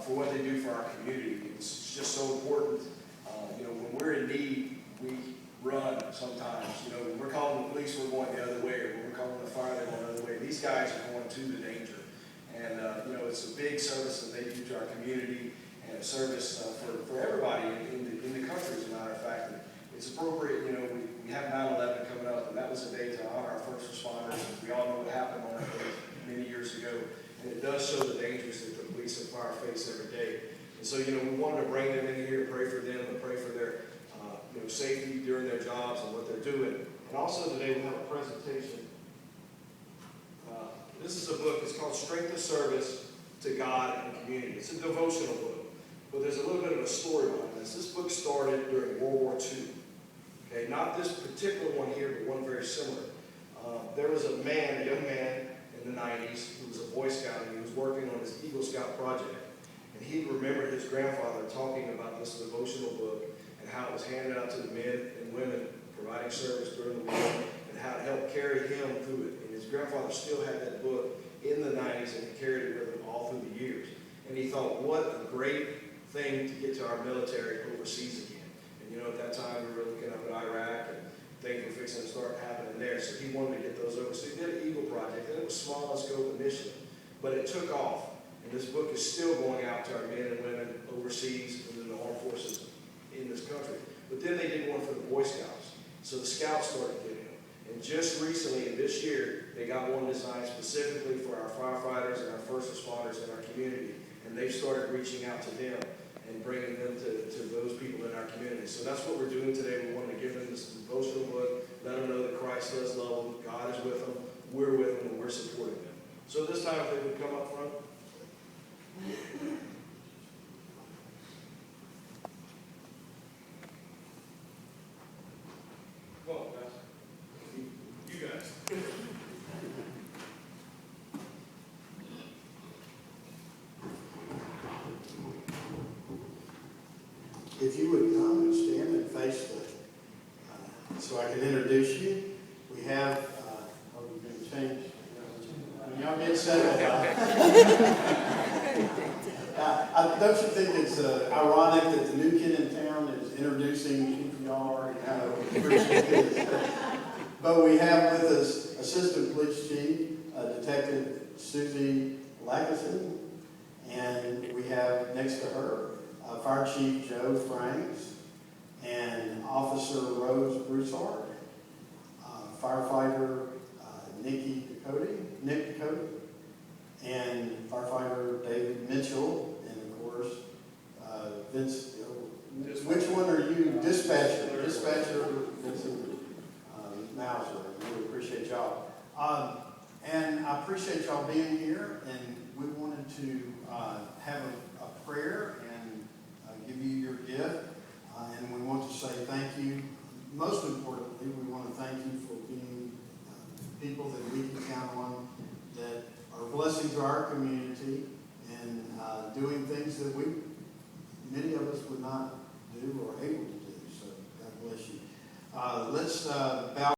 for what they do for our community. It's just so important. When we're in need, we run sometimes. When we're calling the police, we're going the other way, or when we're calling the fire, they're going the other way. These guys are going to the danger. And, it's a big service that they do to our community, and a service for everybody in the country, as a matter of fact. And it's appropriate, we have 9/11 coming up, and that was a day to honor our first responders. We all know what happened on that day many years ago. And it does show the dangers that the police and fire face every day. And so, we wanted to bring them in here, pray for them, and pray for their safety during their jobs and what they're doing. And also today we have a presentation. This is a book. It's called Strength of Service to God and Community. It's a devotional book, but there's a little bit of a story behind this. This book started during World War II. Okay, not this particular one here, but one very similar. There was a young man in the 90s who was a Boy Scout, and he was working on his Eagle Scout project. And he remembered his grandfather talking about this devotional book and how it was handed out to the men and women providing service during the war, and how it helped carry him through it. And his grandfather still had that book in the 90s, and he carried it with him all through the years. And he thought, what a great thing to get to our military overseas again. And at that time we were looking up at Iraq, and things were fixing to start happening there. So he wanted to get those over. So he did an Eagle project, and it was small in scope initially, but it took off. And this book is still going out to our men and women overseas and in the armed forces in this country. But then they did one for the Boy Scouts. So the Scouts started getting them. And just recently, in this year, they got one designed specifically for our firefighters and our first responders in our community. And they've started reaching out to them and bringing them to those people in our community. So that's what we're doing today. We want to give them this devotional book, let them know that Christ does love them, God is with them, we're with them, and we're supporting them. So this time, if they would come up front. Come on, guys. You guys. If you would come and stand and face so I can introduce you. We have, we're going to change. Y'all get settled. Don't you think it's ironic that the new kid in town is introducing y'all? Kind of appreciate this. But we have with us Assistant Police Chief, Detective Susie Lackerson, and we have next to her Fire Chief Joe Franks and Officer Rose Broussard, Firefighter Nick Ducote, and Firefighter David Mitchell, and of course Vince. Which one are you? Dispatcher Vincent Mauser. Really appreciate y'all. And I appreciate y'all being here, and we wanted to have a prayer and give you your gift. And we want to say thank you. Most importantly, we want to thank you for being people that we can count on, that are a blessing to our community, and doing things that many of us would not do or able to do. So God bless you. Let's bow.